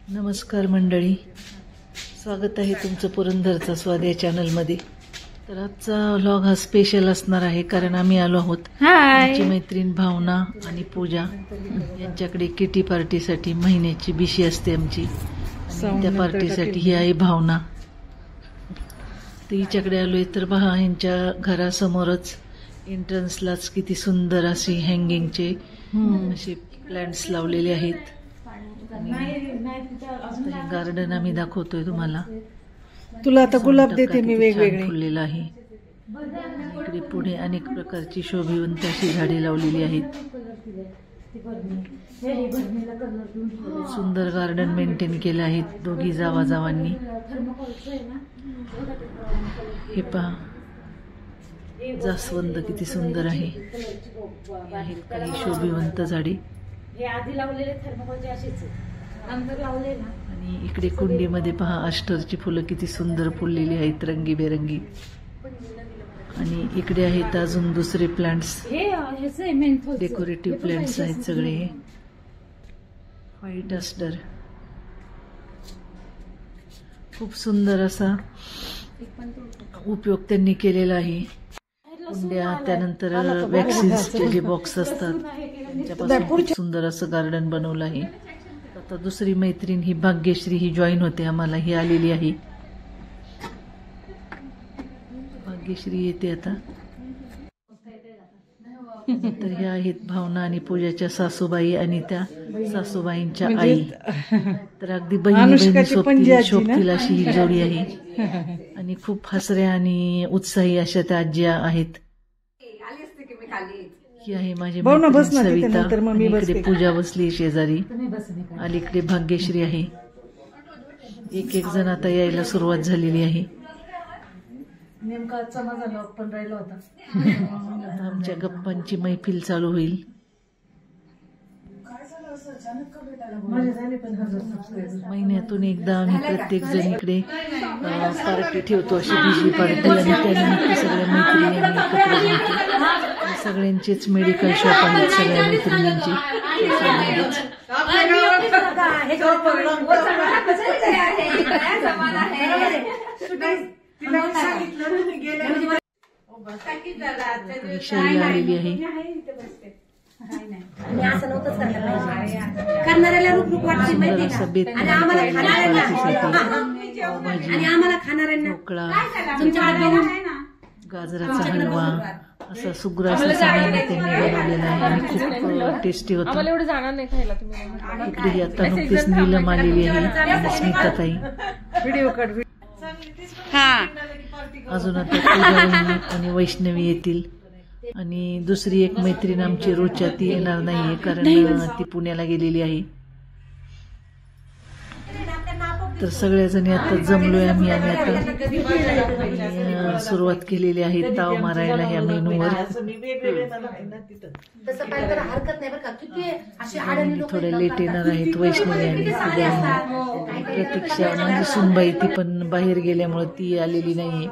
नमस्कार मंडळी, स्वागत आहे तुमचं पुरंदरचा स्वाद या चॅनलमध्ये। तर आजचा व्लॉग हा स्पेशल असणार आहे कारण आम्ही आलो आहोत आमची मैत्रीण भावना आणि पूजा यांच्याकडे किटी पार्टीसाठी महिन्याची बिशी असते आमची। त्या पार्टीसाठी ही आहे भावना। तर हिच्याकडे आलोय तर पहा यांच्या घरासमोरच एंट्रन्सलाच किती सुंदर अशी हँगिंगचे असे प्लांट्स लावलेले आहेत। गार्डन आम्ही दाखवतोय तुम्हाला। तुला आता गुलाब देते मी वेगवेगळे फुललेलं आहे। इकडे पुढे अनेक प्रकारची शोभिवंत अशी झाडे लावलेली आहेत। सुंदर गार्डन मेंटेन केलं आहे दोघी जावांनी। हे पहा जास्वंद किती सुंदर आहे। आहेत काही शोभिवंत झाडे आणि इकडे कुंडीमध्ये पहा अष्टरची फुलं किती सुंदर फुललेली आहेत रंगीबेरंगी। आणि इकडे आहेत अजून दुसरे प्लांट्स, डेकोरेटिव्ह प्लांट्स आहेत सगळे। व्हाईट अस्टर खूप सुंदर असा उपयोग त्यांनी केलेला आहे। कुंड्या, त्यानंतर वॅक्सिन्सचे जे बॉक्स असतात त्याच्यापासून खूप सुंदर असं गार्डन बनवलं आहे। आता दुसरी मैत्रीण ही भाग्यश्री ही जॉईन होते आम्हाला, ही आलेली आहे। भाग्यश्री येते आता। तर ह्या आहेत भावना आणि पूजाच्या सासूबाई आणि त्या सासूबाईंच्या आई। तर अगदी बहिणी शोभतील अशी ही जोडी आहे आणि खूप हसऱ्या आणि उत्साही अशा त्या आज्या आहेत। ही आहे माझी सविता, इकडे पूजा बसली शेजारी, अलीकडे भाग्यश्री आहे। एक एक जण आता यायला सुरुवात झालेली आहे। आमच्या गप्पांची मैफिल चालू होईल। महिन्यातून एकदा आम्ही प्रत्येक जण इकडे पार्टी ठेवतो, अशी बिजली पार्टी, आणि त्यानिमित्त सगळ्या मैत्रिणी एकत्र जमतो। सगळ्यांचेच मेडिकल शॉप आहेत सगळ्या मैत्रिणींची। शैली आलेली आहे। गाजराचा हलवा असा सुग्राचा सामान त्यांनी बनवलेला आहे आणि खूप टेस्टी होता। इकडे आता नुकतीच नीलम आलेली आहे आणि स्मिताताई। अजून आता पूजा आणि वैष्णवी येतील आणि दुसरी एक मैत्रीण आमची रोचा ती येणार नाहीये कारण ती पुण्याला गेलेली आहे। तर सगळ्याजणी आता जमलोय आम्ही आणि आता सुरुवात केलेली आहे ताव मारायला ह्या मेनूवर। थोडे लेट येणार आहेत वैष्णवी आणि प्रतीक्षा माझी सुनबाई, ती पण बाहेर गेल्यामुळे ती आलेली नाहीये।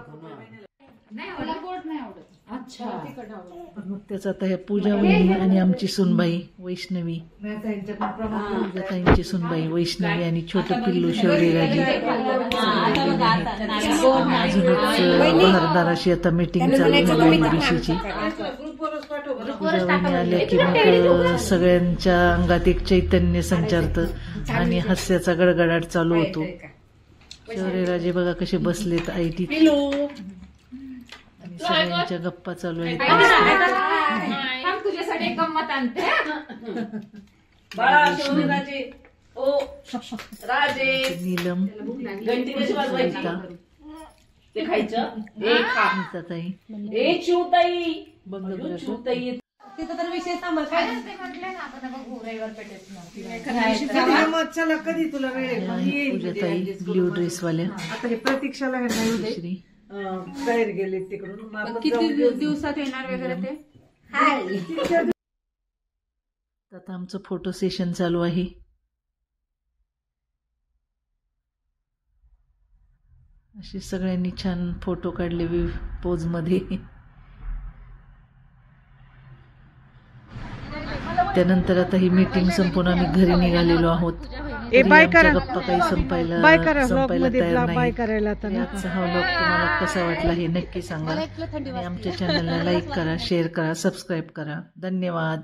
मग त्याचा आता ह्या पूजा वहिनी आणि आमची सुनबाई वैष्णवी, पूजाताईंची सुनबाई वैष्णवी आणि छोटं पिल्लू शौर्यराजी अजूनच बहारदार अशी आता मीटिंग चालू झाली आहे बिशीची। पूजा वहिनी आल्या की मग सगळ्यांच्या अंगात एक चैतन्य संचारतं आणि हास्याचा गडगडाट चालू होतो। शौर्यराजे बघा कसे बसलेत आयटीत आणि सगळ्यांच्या गप्पा चालू आहेत। नीलम, सविता, स्मिताताई, पूजाताई ब्ल्यू ड्रेस वाल्या, प्रतीक्षाला बाहेर गेले तिकडून। किती दिवसात येणार वगैरे ते? आता आमचं फोटो सेशन चालू आहे। असे सगळ्यांनी छान फोटो काढले पोज मध्ये। त्यानंतर आता ही मीटिंग संपून आम्ही घरी निघालेलो आहोत। ए बाय आमच्या करा, गप्पा काही बाय करा, व्लॉग संपायला मध्ये तयार बाय नाही. करायला आता तरी आजचा हा व्लॉग तुम्हाला कसा वाटला हे नक्की सांगा आणि आमच्या चॅनलला लाईक करा, शेअर करा, सबस्क्राईब करा. धन्यवाद.